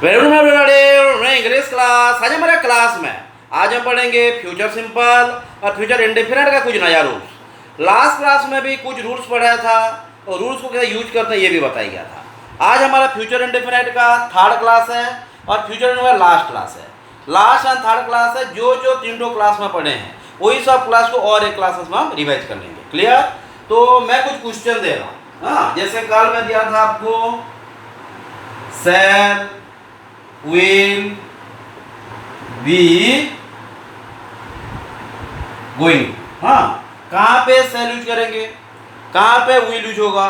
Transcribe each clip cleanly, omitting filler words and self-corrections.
Very good morning English class. आज हमारे class में आज हम पढ़ेंगे फ्यूचर सिंपल और फ्यूचर इंडेफिनिट का कुछ नया रूल्स। लास्ट क्लास में भी कुछ रूल्स पढ़ाया था और रूल्स को कैसे यूज करते हैं ये भी बताया गया था। आज हमारा फ्यूचर इंडेफिनिट का थर्ड क्लास है और फ्यूचर इंडेफिनिट लास्ट क्लास है। लास्ट एंड थर्ड क्लास है, जो तीनों क्लास में पढ़े हैं वही सब क्लास को और एक क्लासेस में हम रिवाइज कर लेंगे। क्लियर? तो मैं कुछ क्वेश्चन दे रहा हूँ। हाँ, जैसे कल मैं दिया था आपको सेल will be going। हाँ, कहाँ पे सेल यूज करेंगे, कहाँ पे will यूज होगा,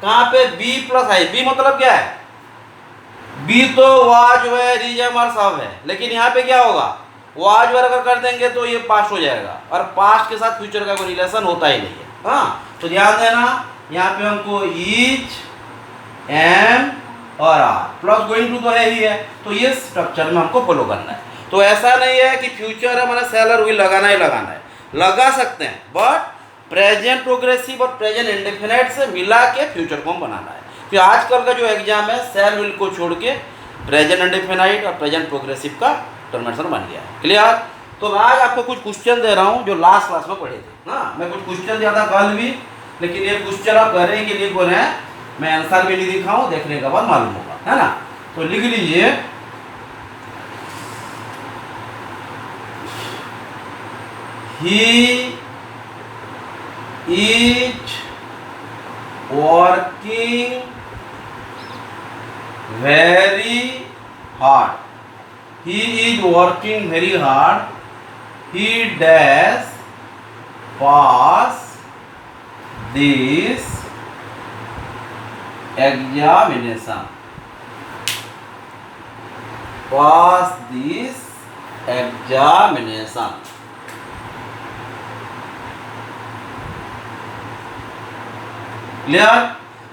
कहाँ पे बी प्लस आई। बी मतलब क्या है? बी तो वाज वे रिजम और सब है, लेकिन यहाँ पे क्या होगा? वाज वर अगर कर देंगे तो ये पास्ट हो जाएगा और पास्ट के साथ फ्यूचर का कोई रिलेशन होता ही नहीं है। हाँ, तो ध्यान देना, यहाँ पे हमको इज एम और आर प्लस गोइंग टू तो है ही है, तो ये स्ट्रक्चर में हमको फॉलो करना है। तो ऐसा नहीं है कि फ्यूचर है मैंने सेल और विल लगाना ही लगाना है, लगा सकते हैं, बट प्रेजेंट प्रोग्रेसिव और प्रेजेंट इंडेफिनिट से मिला के फ्यूचर को हम बनाना है। तो आजकल का जो एग्जाम है सेल विल को छोड़ के प्रेजेंट इंडेफिनिट और प्रेजेंट प्रोग्रेसिव का टर्मिनेशन बन गया है। क्लियर? तो मैं आज आपको कुछ क्वेश्चन दे रहा हूँ जो लास्ट क्लास में पढ़े थे। हाँ, मैं कुछ क्वेश्चन दिया था कल भी, लेकिन ये क्वेश्चन आप करें कि लिख बोले हैं, मैं आंसर भी नहीं दिखाऊं, देखने के बाद मालूम होगा, है ना? तो लिख लीजिए, ही is working very hard. He is working very hard. He dash pass this examination, pass this examination। Clear?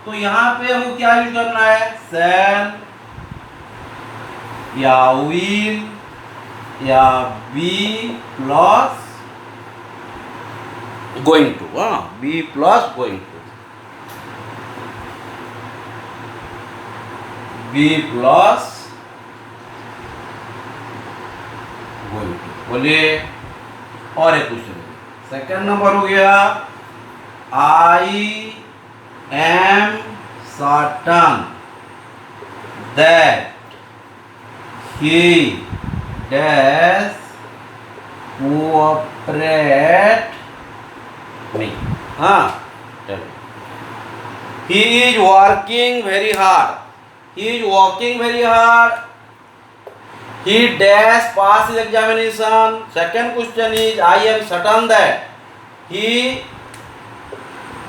तो यहाँ पे हमको क्या यूज करना है? सेल या विल या बी प्लस गोइंग टू। हाँ, be plus going to, be plus going to. बोलिए। और एक क्वेश्चन, सेकंड नंबर हो गया, I am certain that he dash cooperate me. हाँ, चलो। He is working very hard. He is working very hard. He dash pass his examination. Second question is, I am certain that he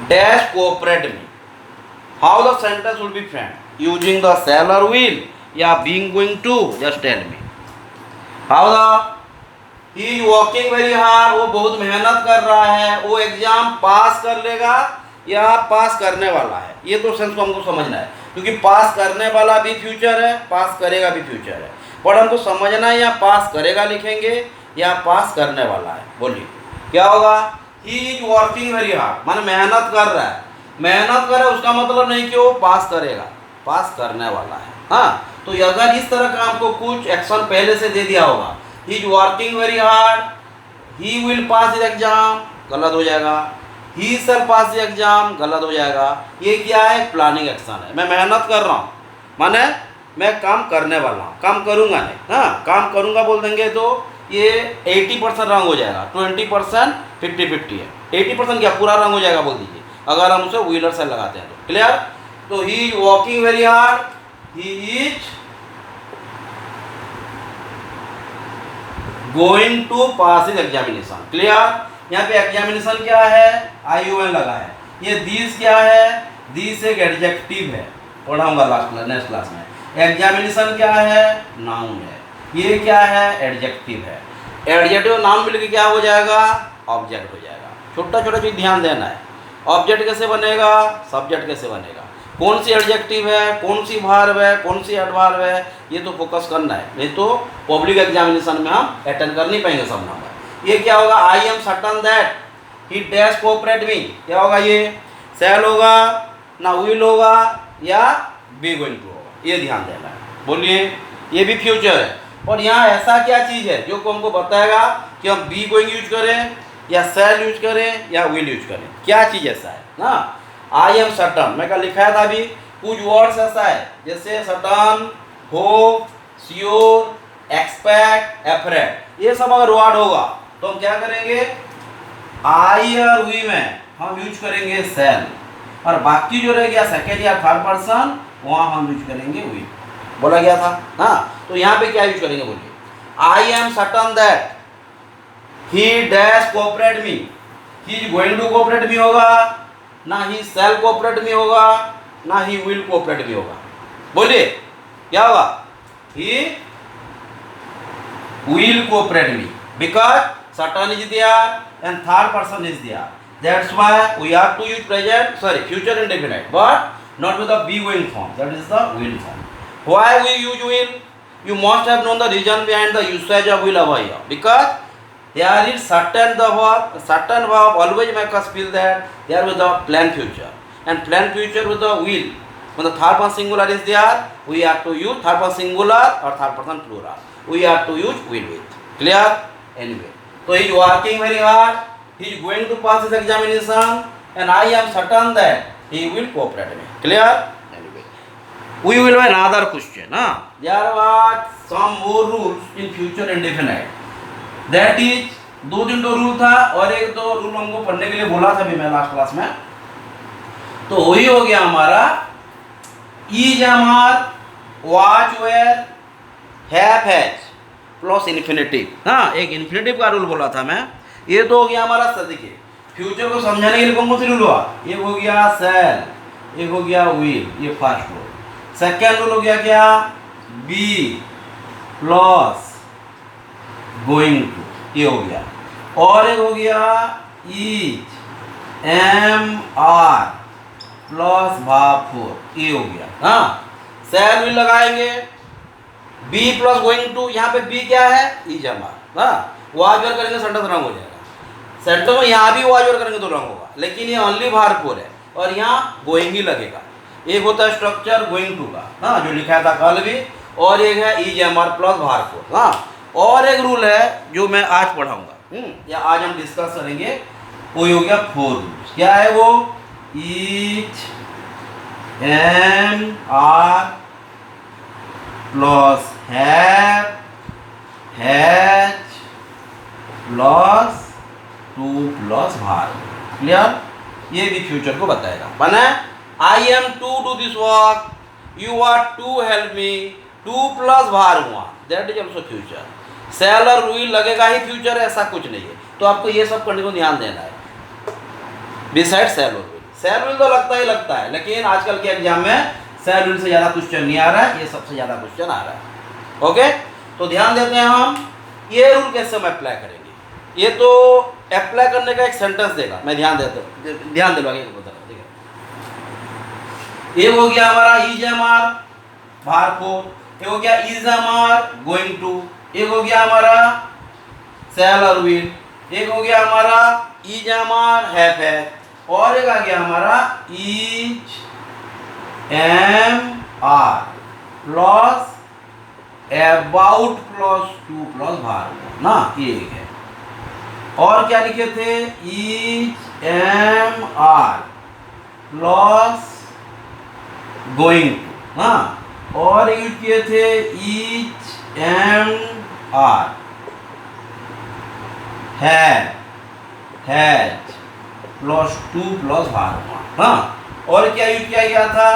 dash cooperate me. How the sentence will be framed? Using the shall or will या being going to? Just tell me. How the he is working very hard. वो बहुत मेहनत कर रहा है, वो exam पास कर लेगा या पास करने वाला है, ये तो सेंस को हमको समझना है, क्योंकि पास करने वाला भी फ्यूचर है, पास करेगा भी फ्यूचर है। पर हमको समझना है या पास करेगा लिखेंगे या पास करने वाला है। बोलिए क्या होगा? ही इज वर्किंग वेरी हार्ड माने मेहनत कर रहा है। मेहनत कर रहा है उसका मतलब नहीं कि वो पास करेगा, पास करने वाला है। हाँ, तो अगर इस तरह का हमको कुछ एक्शन पहले से दे दिया होगा, ही is working very hard, he will pass his exam, गलत हो जाएगा। ही शैल पास द एग्जाम, गलत हो जाएगा। ये क्या है? प्लानिंग एक्शन है। मैं मेहनत कर रहा हूँ माने मैं काम करने वाला हूँ, काम करूँगा नहीं। हाँ, काम करूँगा बोल देंगे तो ये 80% रंग हो जाएगा, 20% 50-50 है। 80% क्या पूरा रंग हो जाएगा बोल दीजिए अगर हम उसे व्हीलर से लगाते हैं तो। क्लियर? तो he is walking very hard, he is going to pass his examination. Clear? यहाँ पे एग्जामिनेशन क्या है? IUN लगा है। ये दिस क्या है? दिस एक एडजेक्टिव है, पढ़ाऊंगा नेक्स्ट क्लास में। एग्जामिनेशन क्या है? नाउन है। ये क्या है? एडजेक्टिव है। एडजेक्टिव नाउन मिलकर क्या हो जाएगा? ऑब्जेक्ट हो जाएगा। छोटा छोटा चीज ध्यान देना है। ऑब्जेक्ट कैसे बनेगा? सब्जेक्ट कैसे बनेगा? कौन सी एडजेक्टिव है, कौन सी वर्ब है, कौन सी एडवर्ब है, ये तो फोकस करना है, नहीं तो पब्लिक एग्जामिनेशन में हम अटेंड कर नहीं पाएंगे सब नंबर। ये क्या होगा? I am certain that he dash cooperate me, क्या होगा? ये शैल होगा ना विल होगा या बी गोइंग टू होगा, ये ध्यान देना है। बोलिए ये भी फ्यूचर है। और यहाँ ऐसा क्या चीज़ है जो को हमको बताएगा कि हम बी गोइंग यूज करें या शैल यूज करें या विल यूज करें, क्या चीज़ ऐसा है ना। आई एम सर्टन, मैं कल लिखाया था अभी, कुछ वर्ड्स ऐसा है जैसे सर्टन, होप, श्योर, एक्सपेक्ट, एफरेड, ये सब अगर वर्ड होगा तो हम क्या करेंगे, आई और वी में हम यूज करेंगे शैल, और बाकी जो रह गया सेकेंड या थर्ड पर्सन वहाँ हम यूज करेंगे विल, बोला गया था ना। तो यहाँ पे क्या यूज करेंगे बोलिए, I am certain that he dash cooperate me, he is going to cooperate me होगा ना, ही शैल कोऑपरेट मी होगा ना, ही विल कोऑपरेट मी होगा। बोलिए क्या होगा, he will cooperate me because certain is there and third person is there, that's why we have to use present, sorry, future indefinite, but not with the be going form, that is the will form. Why we use will? You must have known the reason behind the usage of will over here, because there is certain verb always make us feel that they are with the plain future, and plain future with the will. When the third person singular is there, we have to use third person singular or third person plural. We have to use will with. Clear? Anyway, so he is working very hard. He is going to pass his examination, and I am certain that he will cooperate with me. Clear? Anyway, we will have another question. There are some more rules in future indefinite. That is, 2-3 तो rule था और एक तो rule हमको पढ़ने के लिए बोला था भी मैं लास्ट क्लास में। तो वही हो गया हमारा is am are, was were, have has plus infinitive. हाँ, एक इन्फिनेटिव का रूल बोला था मैं। ये तो हो गया हमारा सदी के फ्यूचर को समझाने के लिए कौन कौन सी रूल हुआ, एक हो गया शैल, एक हो गया विल, ये फर्स्ट रूल। सेकेंड रूल हो गया क्या, बी प्लस गोइंग टू, ये हो गया। और एक हो गया is am are plus verb four, ये हो गया। हाँ, शैल विल लगाएंगे, बी प्लस गोइंग टू, यहाँ पे बी क्या है, इज एम आर। हाँ, वाज वर करेंगे सेंटेंस रंग हो जाएगा। सेंटेंस में यहाँ भी वाज वर करेंगे तो रंग होगा, लेकिन ये ओनली वर्ब फोर है और यहाँ गोइंग ही लगेगा। एक होता है स्ट्रक्चर गोइंग टू का, हाँ, जो लिखा था कल भी, और एक है is am are plus verb four. हाँ, और एक रूल है जो मैं आज पढ़ाऊंगा या आज हम डिस्कस करेंगे, वो हो गया 4 रूल्स। क्या है वो, is am are plus have has plus to plus verb. Clear? ये भी फ्यूचर को बताएगा। बना, I am to do this work, you are to help me, to plus verb हुआ, that is also future. Shall और will लगेगा ही future, ऐसा कुछ नहीं है। तो आपको ये सब करने को ध्यान देना है बिसाइड शैल और विल। शैल विल तो लगता ही लगता है, लेकिन आजकल के एग्जाम में शैल विल से ज़्यादा क्वेश्चन नहीं आ रहा है, ये सबसे ज़्यादा क्वेश्चन आ रहा है। ओके, तो ध्यान देते हैं हम ये रूल कैसे हम अप्लाई करेंगे। ये तो अप्लाई करने का एक सेंटेंस देगा, मैं ध्यान दिलवाएंगे। ये हो गया हमारा is am are verb four, ये हो गया is am are going to, एक हो गया हमारा शैल और विल, एक हो गया हमारा is am are have has, और एक आ गया हमारा is am are plus about plus to plus verb ना, ये एक है। और क्या लिखे थे, is am are plus going to, हाँ, और यूज किए थे is am are has plus to plus verb. हाँ, और क्या यूज किया गया था,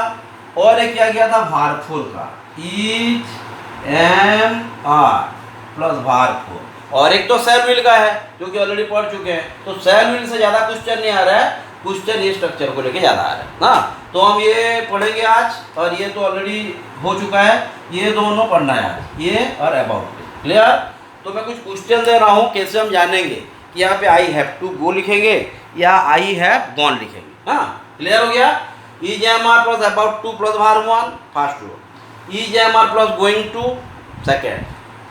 और एक किया गया था वर्ब फोर का, is am are plus verb four, और एक तो शैल विल का है जो कि ऑलरेडी पढ़ चुके हैं। तो शैल विल से ज़्यादा क्वेश्चन नहीं आ रहा है, क्वेश्चन ये स्ट्रक्चर को लेके ज़्यादा आ रहा है ना। तो हम ये पढ़ेंगे आज, और ये तो ऑलरेडी हो चुका है, ये दोनों पढ़ना है आज, ये और अबाउट। क्लियर? तो मैं कुछ क्वेश्चन दे रहा हूँ, कैसे हम जानेंगे कि यहाँ पे आई हैव टू गो लिखेंगे या आई हैव गॉन लिखेंगे। हाँ, क्लियर हो गया। Is am are plus about to plus verb one, first rule. Is am are plus going to, second.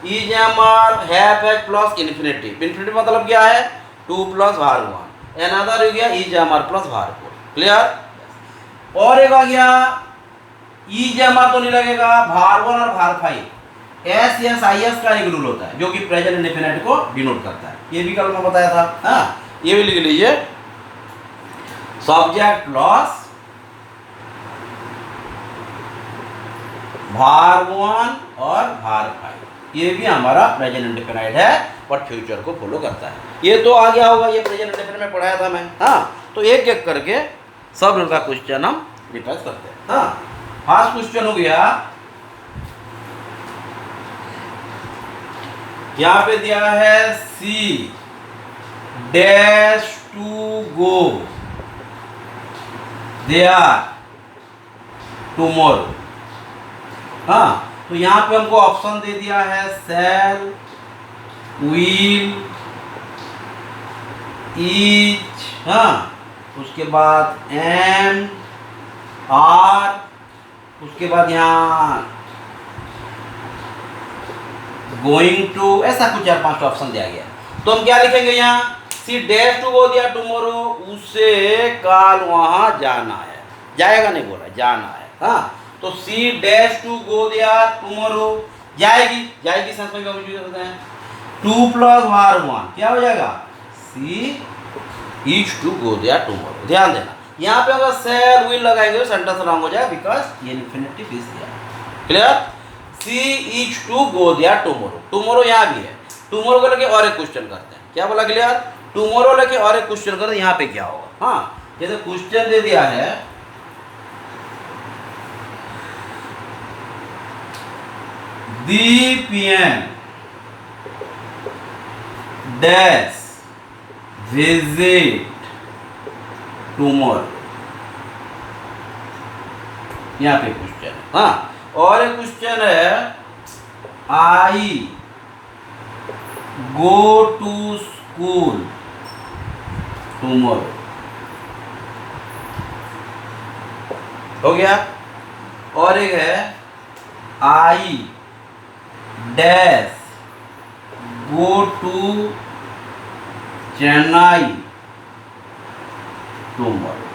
Is am are have has plus infinitive, infinitive मतलब क्या है, to plus verb one. Another हो गया is am are plus verb four. Clear? और एक आ गया is am are तो नहीं लगेगा, वर्ब वन और verb five, S S I S का एक रूल होता है जो कि प्रेजेंट इंडेफिनिट को डिनोट करता है। ये भी कल मैं बताया था। हाँ, ये भी लिख लीजिए, सब्जेक्ट लॉस var 1 और var 5, ये भी हमारा प्रेजेंट इंडेफिनिट है और फ्यूचर को फॉलो करता है। ये तो आ गया होगा, ये प्रेजेंट इंडेफिनिट में पढ़ाया था मैं। हाँ, तो एक एक करके सब उनका क्वेश्चन हम डिस्कस करते हैं। हाँ, फर्स्ट क्वेश्चन हो गया, यहाँ पे दिया है she dash to go there tomorrow. हाँ, तो यहाँ पे हमको ऑप्शन दे दिया है शैल, विल, ईच, हाँ, उसके बाद एम, आर, उसके बाद यहाँ गोइंग टू, ऐसा कुछ 4-5 ऑप्शन दिया गया। तो हम क्या लिखेंगे यहाँ, सी डैश टू गो दिया टुमारो, उसे कल वहां जाना है, जाएगा नहीं बोला, जाना है। हाँ, तो सी डैश टू गो दिया टुमारो, जाएगी, जाएगी सेंस में यूज करते हैं। 2 प्लस var 1 क्या हो जाएगा, सी इज टू गो दिया टुमारो। ध्यान देना, यहाँ पे अगर शैल विल लगाएंगे तो सेंटेंस रॉन्ग हो जाएगा, बिकॉज ये इन्फिनिटिव इज दिया। Clear, she is to go दिया टुमारो, टुमारो यहाँ भी है, टुमारो को लेके और एक क्वेश्चन करते हैं। क्या बोला, क्लियर, टुमारो लेके और एक क्वेश्चन करते हैं, यहाँ पे क्या होगा। हाँ, जैसे क्वेश्चन दे दिया है, the PM dash visit tomorrow, यहाँ पे क्वेश्चन है। हाँ, और एक क्वेश्चन है, I go to school tomorrow, हो गया। और एक है, I dash go to Chennai tomorrow.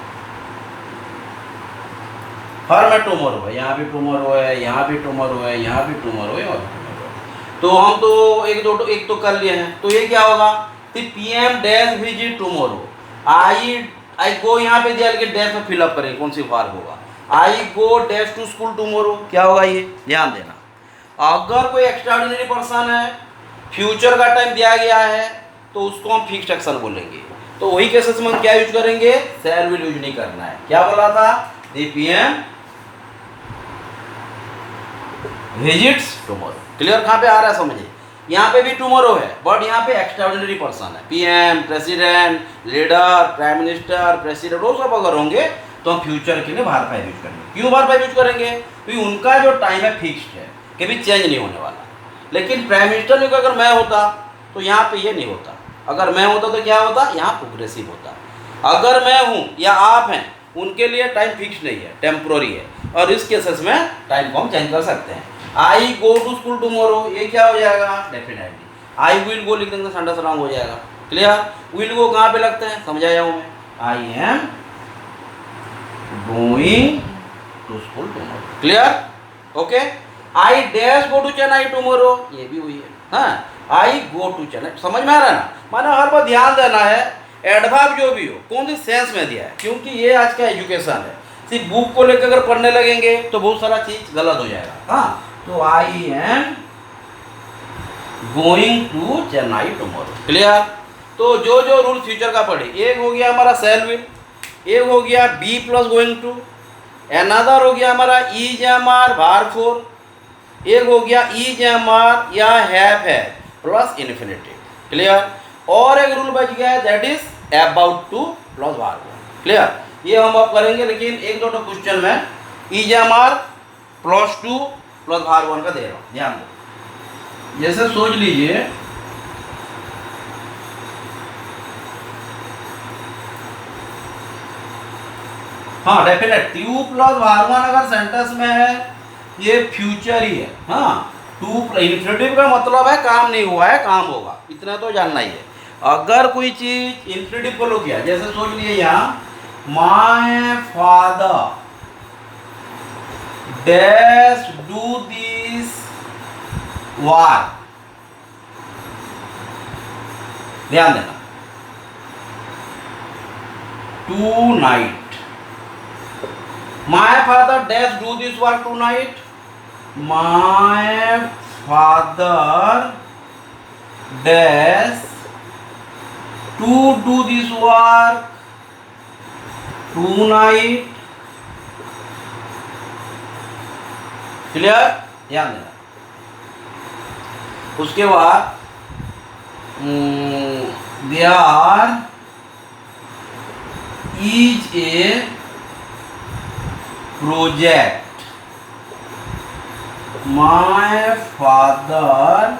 हर में टुमारो है, यहाँ भी टुमारो है, यहाँ भी टुमारो है, यहाँ भी टुमारो है और टुमारो है। तो हम तो एक तो कर लिए हैं। तो ये क्या होगा, पीएम डैश विजिट टुमारो, आई गो यहाँ पे दिया कि डैश में फिलअप करेंगे, कौन सी वार होगा, I go dash to school tomorrow, क्या होगा ये, ध्यान देना। अगर कोई एक्स्ट्राऑर्डिनरी पर्सन है, फ्यूचर का टाइम दिया गया है, तो उसको हम फिक्स्ड एक्शन बोलेंगे। तो वही केसेस में हम क्या यूज करेंगे, शैल विल यूज नहीं करना है। क्या बोला था, the PM visits tomorrow. Clear, कहाँ पे आ रहा है समझिए, यहाँ पे भी टुमारो है, बट यहाँ पे एक्स्ट्राऑर्डिनरी पर्सन है, PM, president, leader, prime minister, president, वो सब अगर होंगे तो हम फ्यूचर के लिए var 5 यूज करेंगे। क्यों var 5 यूज करेंगे, क्योंकि उनका जो टाइम है फिक्स्ड है, कभी चेंज नहीं होने वाला। लेकिन प्राइम मिनिस्टर में अगर मैं होता तो यहाँ पे ये नहीं होता, अगर मैं होता तो क्या होता, यहाँ प्रोग्रेसिव होता। अगर मैं हूँ या आप हैं, उनके लिए टाइम फिक्स नहीं है, टेम्प्रोरी है, और इस केसेस में टाइम को हम चेंज कर सकते हैं। आई गो टू स्कूल टुमारो, ये क्या हो जाएगा, डेफिनेटली। आई विल गो लिख देंगे, सेंटेंस रॉन्ग हो जाएगा। क्लियर, विल गो कहाँ पे लगते हैं, समझाया हूँ मैं, I am going to school tomorrow. Clear, okay. I dash go to Chennai tomorrow, ये भी हुई है। हाँ, आई गो टू चेन्नई, समझ में आ रहा है ना। माना हर बार ध्यान देना है, एडवर्ब जो भी हो कौन सी सेंस में दिया है, क्योंकि ये आज का एजुकेशन है। सिर्फ बुक को लेकर अगर पढ़ने लगेंगे तो बहुत सारा चीज गलत हो जाएगा। हाँ, तो I am going to Chennai tomorrow. Clear, तो जो जो रूल फ्यूचर का पढ़े, एक हो गया हमारा शैल विल, एक हो गया be plus going to, another हो गया हमारा इज एम आर var 4, एक हो गया इज एम आर या हैव है प्लस इन्फिनिटिव। क्लियर, और एक रूल बच गया है, that is about to plus var 1। Clear, ये हम अब करेंगे, लेकिन एक दो क्वेश्चन में is am are plus 2 plus var 1 का दे रहा हूँ, ध्यान दो। जैसे सोच लीजिए, हाँ डेफिनेट 2 प्लस var 1 अगर सेंटेंस में है, ये फ्यूचर ही है। हाँ, 2 इन्फिनिटिव का मतलब है काम नहीं हुआ है, काम होगा, इतना तो जानना ही है। अगर कोई चीज इन्फिनिटिव फॉलो किया, जैसे सोच लिए यहाँ, my father dash do this work, ध्यान देना, tonight. My father dash do this work tonight, my father dash to do this work tonight. Clear, ध्यान देना। उसके बाद there is a project, my father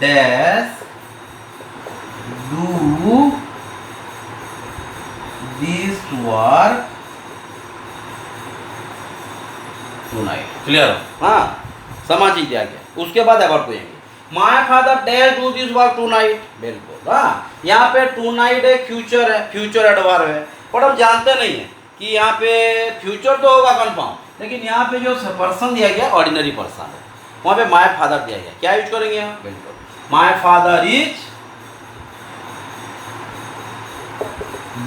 dash do this work tonight. Clear, हाँ, समझ ही दिया गया। उसके बाद अबाउट कहेंगे, my father dash do this work tonight. बिल्कुल, हाँ, यहाँ पे टू नाइट एक फ्यूचर है, फ्यूचर एडवर्ब है, पर हम जानते नहीं है कि यहाँ पे फ्यूचर तो होगा कंफर्म, लेकिन यहाँ पे जो पर्सन दिया गया ऑर्डिनरी पर्सन है, वहाँ पे माय फादर दिया गया, क्या यूज करेंगे यहाँ? बिल्कुल, my father is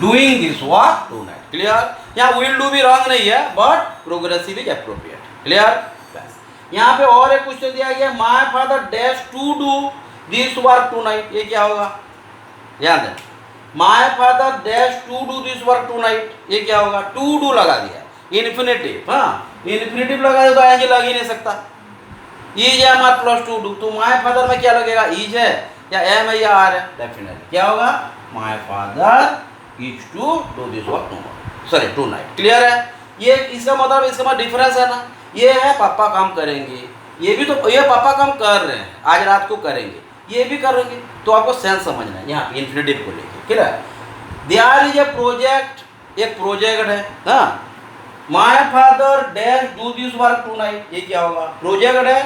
doing this work tonight. Clear, यहाँ विल डू भी रॉन्ग नहीं है, but progressive is appropriate. Clear, बस। यहाँ पे और एक क्वेश्चन दिया गया, my father dash to do this work tonight. ये क्या होगा? ध्यान दें, my father dash to do this work tonight, ये क्या होगा? टू डू लगा दिया, इन्फिनेटिव। हाँ, इन्फिनेटिव लगा दिया तो आगे लग ही नहीं सकता। इज है हमारा प्लस टू डू, तो माय फादर में क्या लगेगा? इज है या एम है या आर है? डेफिनेटली क्या होगा? My father is to do this work tonight. Clear है? ये इसका मतलब, इसका डिफरेंस है ना, ये है पापा काम करेंगे, ये भी तो, ये पापा काम कर रहे हैं, आज रात को करेंगे, ये भी करेंगे, तो आपको सेंस समझना है यहाँ इन्फिनेटिव को लेके। Clear? There is a project, एक प्रोजेक्ट है। हाँ, my father dash do this work tonight, ये क्या होगा? प्रोजेक्ट है,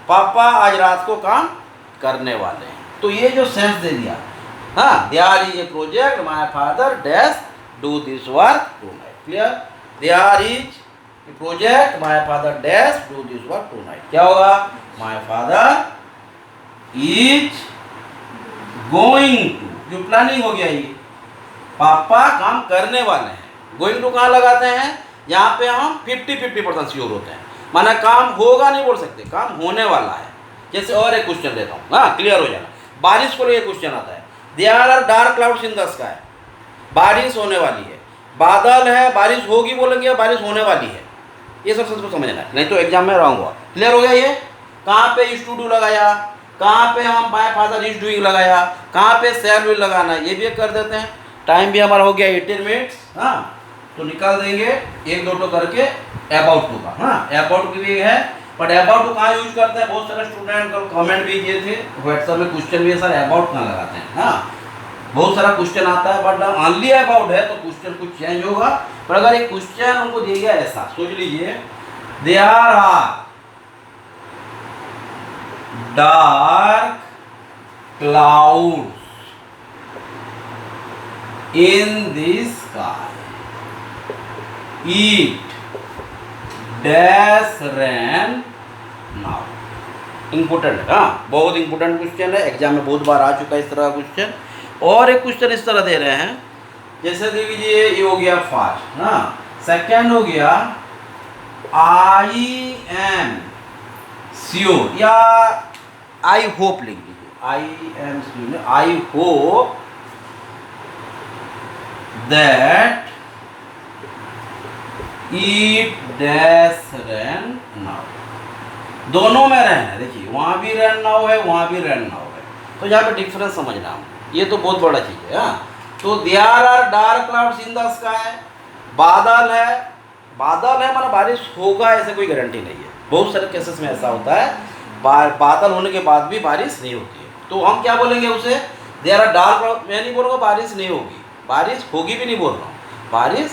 पापा आज रात को काम करने वाले हैं, तो ये जो सेंस दे दिया। हाँ, there is a project, my father dash do this work tonight. Clear? There is a project, my father dash do this work tonight, क्या होगा? My father is going to, जो planning हो गया, ये पापा काम करने वाले हैं। गोइंग टू कहाँ लगाते हैं? यहाँ पे हम 50-50% श्योर होते हैं, माना काम होगा नहीं बोल सकते, काम होने वाला है। जैसे और एक क्वेश्चन देता हूँ, हाँ, क्लियर हो जाना। बारिश को लेकर क्वेश्चन आता है, there are dark clouds in the sky, बारिश होने वाली है, बादल है, बारिश होगी बोलेंगे, बारिश होने वाली है, ये सब सबको समझना है, नहीं तो एग्जाम में रॉन्ग हुआ। क्लियर हो गया? ये कहाँ पे इज टू डू लगाया, कहाँ पे हम माय फादर इज डूइंग लगाया, कहाँ पे शैल विल लगाना, ये भी कर देते हैं। टाइम भी हमारा हो गया 18 मिनट्स। हाँ, तो निकाल देंगे एक दो करके अबाउट टू का। हाँ, अबाउट टू भी है, बट अबाउट टू कहाँ यूज करते हैं? बहुत सारे स्टूडेंट कमेंट भी किए थे व्हाट्सएप में, क्वेश्चन भी है सर अबाउट कहाँ लगाते हैं। हाँ, बहुत सारा क्वेश्चन आता है, बट ओनली अबाउट है तो क्वेश्चन कुछ चेंज होगा। पर अगर एक क्वेश्चन हमको दिया गया ऐसा, सोच लीजिए, there are dark clouds in this sky, it dash rain now. Important है, हाँ, बहुत इंपोर्टेंट क्वेश्चन है, एग्जाम में बहुत बार आ चुका है इस तरह का क्वेश्चन। और एक क्वेश्चन इस तरह दे रहे हैं, जैसे देख लीजिए, ये हो गया फर्स्ट। हाँ, सेकंड हो गया आई एम श्योर, या आई होप लिख दीजिए, I am sure, I hope that it dash rain now. दोनों में रेन है, देखिए वहाँ भी रेन नाउ है, वहाँ भी रेन नाउ है, तो यहाँ पे डिफरेंस समझना हम, ये तो बहुत बड़ा चीज़ है। हाँ, तो there are dark clouds in the sky, बादल है, बादल है मतलब बारिश होगा ऐसे कोई गारंटी नहीं है। बहुत सारे केसेस में ऐसा होता है, बादल होने के बाद भी बारिश नहीं होती है, तो हम क्या बोलेंगे उसे? There are dark cloud. मैं नहीं बोल रहा हूँ बारिश नहीं होगी, बारिश होगी भी नहीं बोल रहा हूँ, बारिश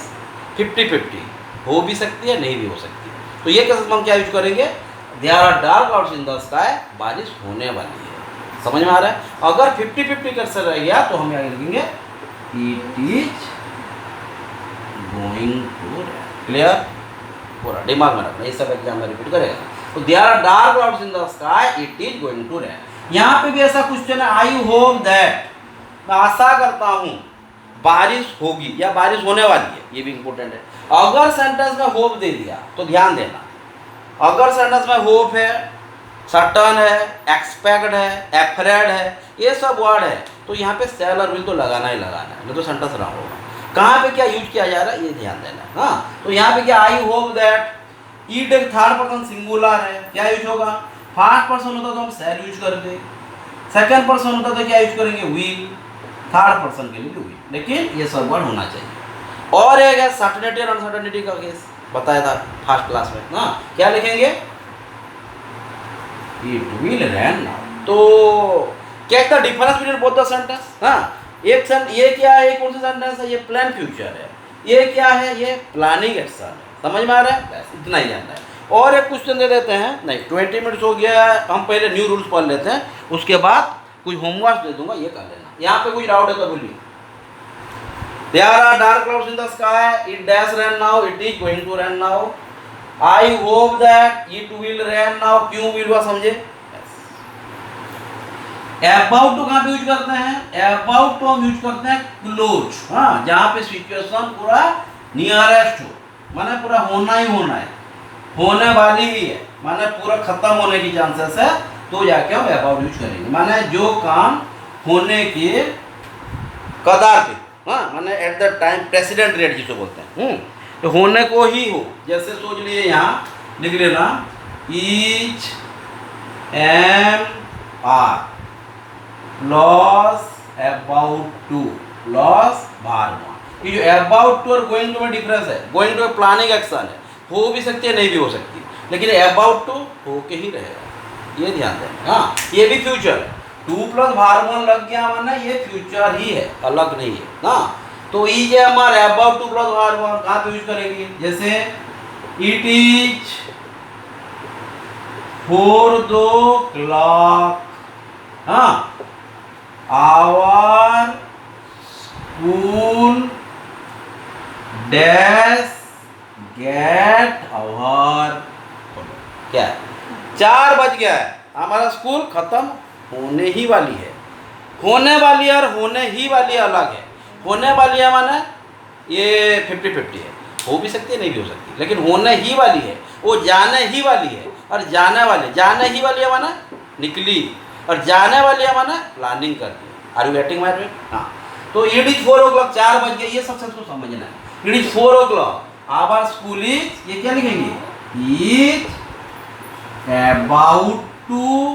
50-50 हो भी सकती है, नहीं भी हो सकती है। तो ये केसेस में हम क्या यूज करेंगे? There are dark clouds in the sky, बारिश होने वाली है। समझ में आ रहा है? अगर 50-50 कैसे रह गया तो हम यहाँ लिखेंगे it is going to rain. Clear? पूरा दिमाग में रखना, ये सब एग्जाम में रिपीट करेगा। तो there are dark clouds in the sky, it is going to rain. यहाँ पे भी ऐसा क्वेश्चन है, आई होप दैट, मैं आशा करता हूँ बारिश होगी या बारिश होने वाली है, ये भी इंपॉर्टेंट है। अगर सेंटेंस में होप दे दिया तो ध्यान देना, अगर सेंटेंस में होप है, सर्टन है, एक्सपेक्ट है, एफ्रेड है, ये सब वर्ड है, तो यहाँ पे शैल और विल तो लगाना ही लगाना है, नहीं तो सेंटेंस रहा होगा। कहाँ पे क्या यूज किया जा रहा है ये ध्यान देना है। हाँ, तो यहाँ पे क्या, आई होप दैट, ईट एक थर्ड पर्सन सिंगुलर है, क्या यूज होगा, फर्स्ट पर्सन होता तो हम शैल यूज करते, सेकंड पर्सन होता तो क्या यूज करेंगे, विल, थर्ड पर्सन के लिए भी विल, लेकिन ये सब वर्ड होना चाहिए। और एक है सर्टेनिटी और अनसर्टेनिटी का केस बताया था फर्स्ट क्लास में ना, क्या लिखेंगे, इट विल रेन नाउ। तो क्या है difference between both the sentence. हाँ, एक सेंटेंस ये क्या है, कौन सा सेंटेंस है, ये प्लान फ्यूचर है, ये क्या है, ये प्लानिंग एक्शन है। समझ में आ रहा है, बस इतना ही जानना है। और एक क्वेश्चन दे देते हैं, नहीं 20 मिनट्स हो गया है, हम पहले न्यू रूल्स पढ़ लेते हैं, उसके बाद कुछ होमवर्क दे दूंगा, ये कर लेना। यहाँ पे कुछ डाउट है तो बोलिए। There are dark clouds in the sky, it does rain now, it is going to rain now, I hope that it will rain now, क्यों will हुआ समझे। अबाउट टू कहाँ पे यूज करते हैं, अबाउट टू हम यूज करते हैं क्लोज, हाँ, जहाँ पे सिचुएशन पूरा नियरेस्ट हो, माने पूरा होना ही होना है, होने वाली ही है, माने पूरा खत्म होने की चांसेस है, तो जाके हम अबाउट यूज करेंगे, माने जो काम होने के कगार पे, हाँ, माने at the time president rate जिसको बोलते हैं, तो होने को ही हो। जैसे सोच लिए यहाँ लिख लेना, is am are plus about to, plus भार्मा। ये जो अबाउट टू और गोइंग टू में डिफरेंस है, गोइंग टू प्लानिंग एक्शन है, हो भी सकती है नहीं भी हो सकती, लेकिन अबाउट टू हो के ही रहेगा, ये ध्यान देना। हाँ, ये भी फ्यूचर है, 2 प्लस भार्मन लग गया माना ये फ्यूचर ही है, अलग नहीं है ना। तो ई जे हमारे अबाउट 2 प्लस भार्मन कहाँ पे यूज करेंगे, जैसे इट इज 4 o'clock, हाँ, our school dash get over, क्या 4 बज गया है, हमारा स्कूल खत्म होने ही वाली है। होने वाली और होने ही वाली अलग है। होने वाली है माने ये 50-50 है, हो भी सकती है नहीं भी हो सकती, लेकिन होने ही वाली है, वो जाने ही वाली है। और जाने ही वाली है माना निकली, और जाने वाली है माना प्लानिंग कर दी। Are you getting my point. हाँ, तो इट इज 4 o'clock, 4 बज गए, ये सब सबको समझना है। It is 4 o'clock, our school is, ये क्या लिखेंगे, is about to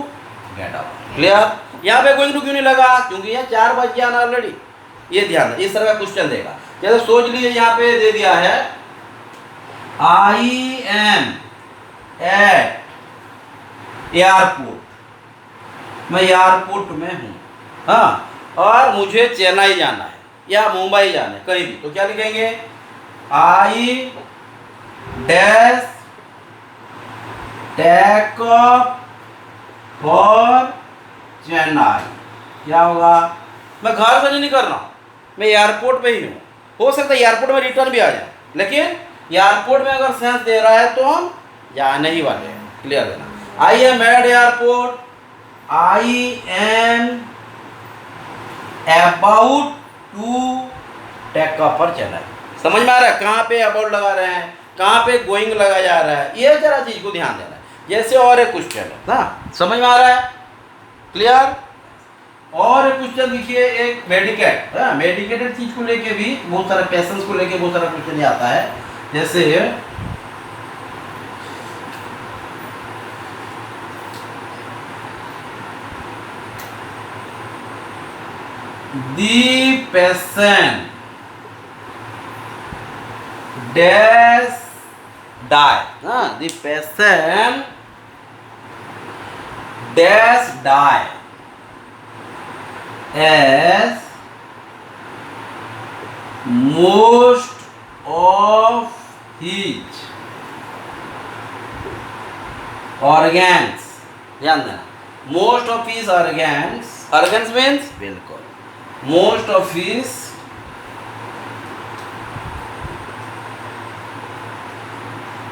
get out. Clear. यहाँ पे गोइंग टू क्यों नहीं लगा, क्योंकि यहाँ 4 बज गया ना ऑलरेडी, ये ध्यान है। इस तरह का क्वेश्चन देगा, जैसे सोच लीजिए यहाँ पे दे दिया है आई एम एट एयरपोर्ट, मैं एयरपोर्ट में हूँ, हाँ, और मुझे चेन्नई जाना है या मुंबई जाना है, कहीं भी, तो क्या लिखेंगे, I dash take off for Chennai. क्या होगा, मैं घर से नहीं कर रहा हूँ, मैं एयरपोर्ट पे ही हूँ। हो सकता है एयरपोर्ट में रिटर्न भी आ जाए, लेकिन एयरपोर्ट में अगर सेंस दे रहा है तो हम जाने ही वाले हैं। क्लियर देना। I am at airport, I am about to take off for Chennai. समझ में आ रहा है कहाँ पे अबाउट लगा रहे हैं, कहाँ पे गोइंग लगा जा रहा है, ये जरा चीज को ध्यान देना है। जैसे और एक क्वेश्चन है ना, समझ में आ रहा है, क्लियर। और एक क्वेश्चन लिखिए, एक मेडिकेट, मेडिकेटेड चीज को लेके भी बहुत सारा, पेशेंस को लेके बहुत सारा क्वेश्चन आता है। जैसे the patient dash die, the patient dash die as most of his organs, ध्यान देना, most of his organs, organs means बिल्कुल, most of his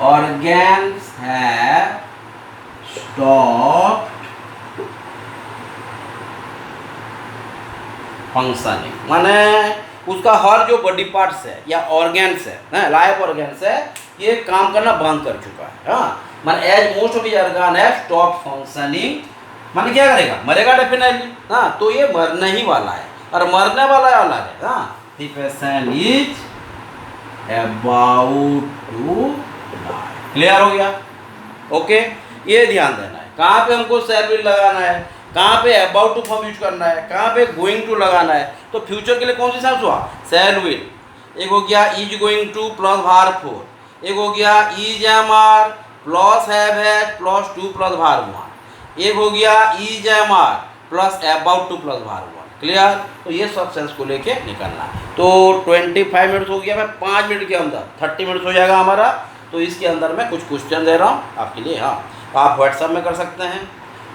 organs have stop functioning, माने उसका हर जो बॉडी पार्ट्स है या ऑर्गेन्स है, लाइफ ऑर्गेन्स है, ये काम करना बंद कर चुका है। हाँ, माने as most of the organ है स्टॉप फंक्शनिंग, माने क्या करेगा, मरेगा डेफिनेटली। हाँ, तो ये मरने ही वाला है, और मरने वाला अलग है। हाँ, the patient is about to die. Clear हो गया? ओके, ये ध्यान देना है कहाँ पे हमको शैल विल लगाना है, कहाँ पे अबाउट टू फॉर्म यूज करना है, कहाँ पे गोइंग टू लगाना है। तो फ्यूचर के लिए कौन सी सेंस हुआ, शैल विल। एक हो गया इज गोइंग टू प्लस भार 4, एक हो गया is am are plus have plus 2 plus भार 1, एक हो गया is am are plus about to plus भार 1। क्लियर? तो ये सब सेंस को लेके निकलना है। तो 25 मिनट्स हो गया, मैं 5 मिनट के अंदर 30 मिनट्स हो जाएगा हमारा। तो इसके अंदर मैं कुछ क्वेश्चन दे रहा हूँ आपके लिए। हाँ, आप व्हाट्सएप में कर सकते हैं,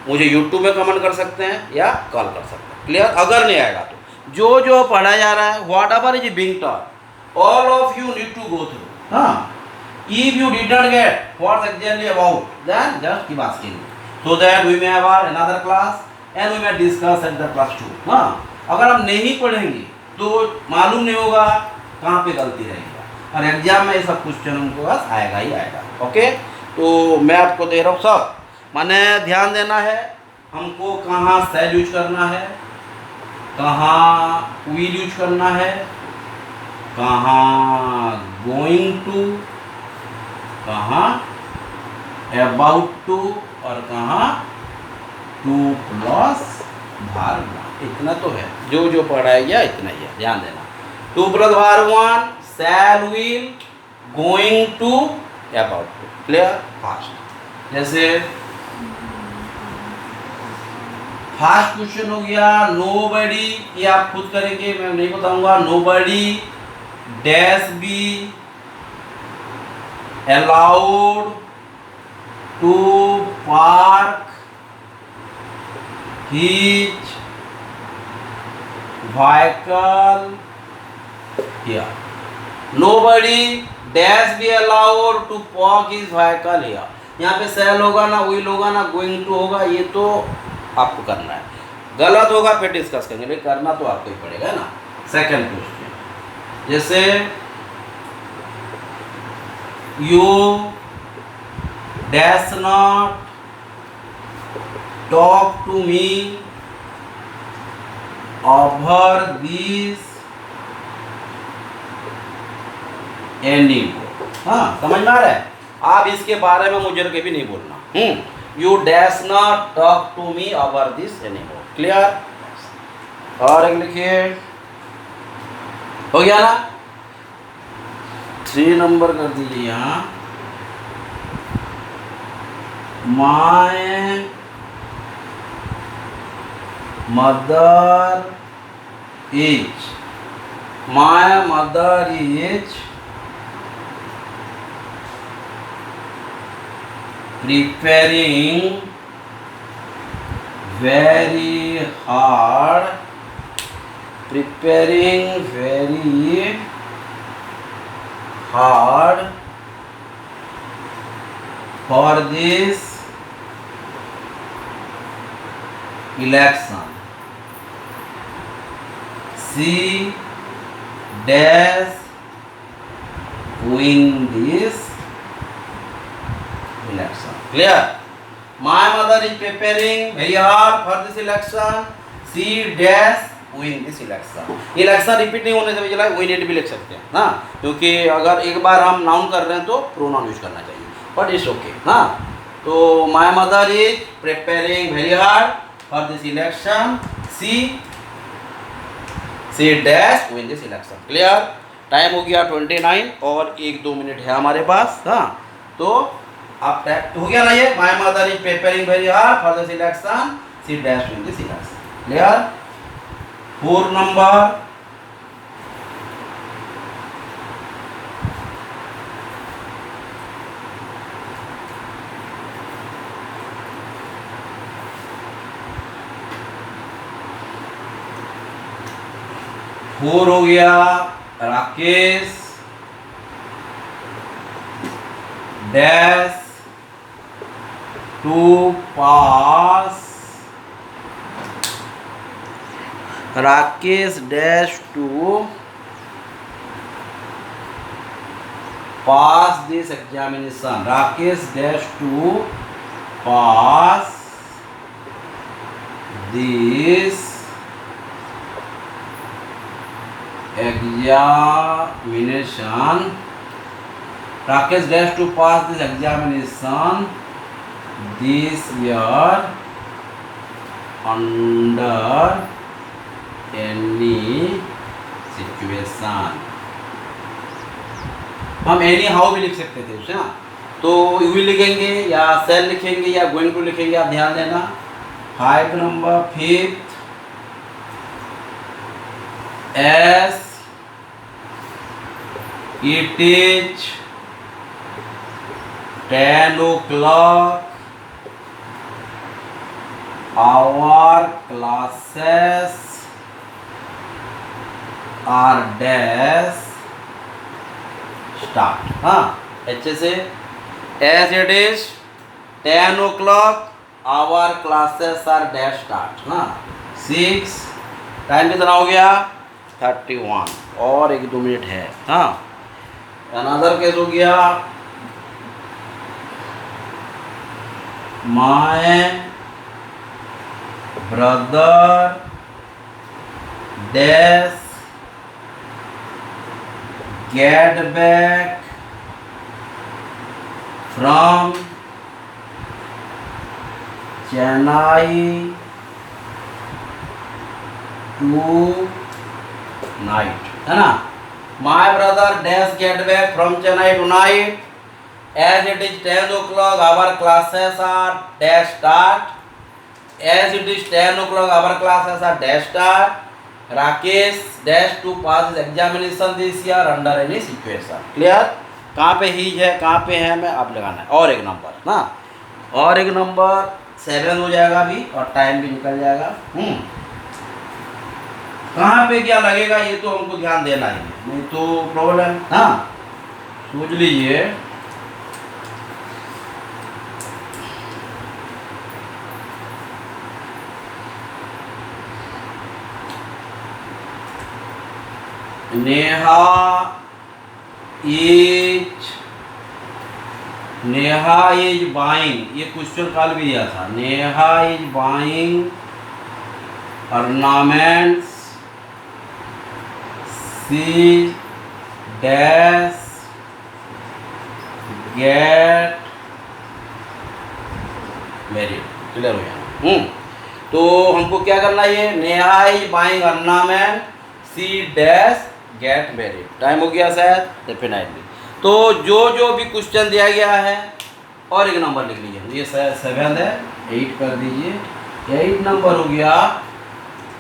मुझे यूट्यूब में कमेंट कर सकते हैं, या कॉल कर सकते हैं। क्लियर? अगर नहीं आएगा तो जो जो पढ़ाया जा रहा है, whatever is being taught, all of you need to go through. हाँ, if you did not get what's actually about, then just keep asking so that we may have another class and we may discuss at the class 2। हाँ, अगर हम नहीं पढ़ेंगे तो मालूम नहीं होगा कहाँ पे गलती रहेगी, और एग्जाम में ये सब क्वेश्चन हमको बस आएगा ही आएगा। ओके, तो मैं आपको दे रहा हूँ सब, माने ध्यान देना है हमको कहाँ शैल यूज करना है, कहाँ विल यूज करना है, कहाँ गोइंग टू, कहाँ अबाउट टू, और कहाँ टू प्लस भार 1। इतना तो है, जो जो पढ़ाया गया इतना ही है, ध्यान देना। 2 प्लस भार 1, shall will, going to, about to. Clear? Fast. जैसे फास्ट क्वेश्चन हो गया नोबडी, ये आप खुद करेंगे, मैं नहीं बताऊंगा। Nobody dash be allowed to park his vehicle here. Nobody dash be allowed to park his vehicle here. यहाँ पे शैल होगा ना, विल होगा ना, गोइंग टू होगा, ये तो आपको करना है। गलत होगा फिर डिस्कस करेंगे, लेकिन करना तो आपको ही पड़ेगा ना। सेकंड क्वेश्चन, जैसे you dash not talk to me over this anymore. हाँ, समझ में आ रहा है? आप इसके बारे में मुझे कभी नहीं बोलना। You dash not talk to me over this anymore. Clear? और एक लिखिए, हो गया ना? 3 नंबर कर दीजिए यहाँ। My mother is, my mother is preparing very hard, preparing very hard for this election. She dash win this election. Clear? My mother is preparing very hard for this election. She dash win this election. Election repeat नहीं होने से चला win it भी लिख सकते हैं ना, क्योंकि अगर एक बार हम नाउन कर रहे हैं तो प्रोनाउन यूज करना चाहिए, बट इट्स ओके ना। तो my mother is preparing very hard for this election. She dash win this election. Clear? Time हो गया 29 और 1-2 मिनट है हमारे पास। हाँ, तो आप हो गया ना ये, my mother is preparing very hard for this election, she dash win this election. Clear? 4 number, four हो गया Rakesh dash to pass. Rakesh dash to pass this examination. Rakesh dash to pass this examination. Rakesh dash to pass this examination this year under any situation. हम any how भी लिख सकते थे उसे ना, तो यू भी लिखेंगे या सेल लिखेंगे या गोइंग टू लिखेंगे, आप ध्यान देना। 5 number 5th, as it is 10 o'clock, our classes are dash start. हाँ, अच्छे से। as it is 10 o'clock, our classes are dash start. हाँ, 6 टाइम कितना हो गया 31 और 1-2 मिनट है। हाँ, अनदर केस हो गया my brother dash get back from Chennai tonight, है ना। My brother dash get back from Chennai tonight, as it is 10 o'clock, our classes are dash start. As it is 10 o'clock, our classes are dash start. Rakesh dash to pass his examination this year under any situation. Clear? कहाँ पे ही है, कहाँ पे है, मैं आप लगाना है। और एक नंबर ना, और एक नंबर 7 हो जाएगा अभी और टाइम भी निकल जाएगा। कहाँ पे क्या लगेगा ये तो हमको ध्यान देना ही है, नहीं तो प्रॉब्लम। हाँ, सोच लीजिए। नेहा इज बाइंग, ये क्वेश्चन कल भी दिया था। Neha is buying ornaments, she dash get married. Clear हो गया। तो हमको क्या करना है, Neha is buying ornament, she dash get married. Time हो गया शायद, डेफिनेटली। तो जो जो भी क्वेश्चन दिया गया है, और एक नंबर लिख लीजिए। ये 7 है, 8 कर दीजिए। 8 नंबर हो गया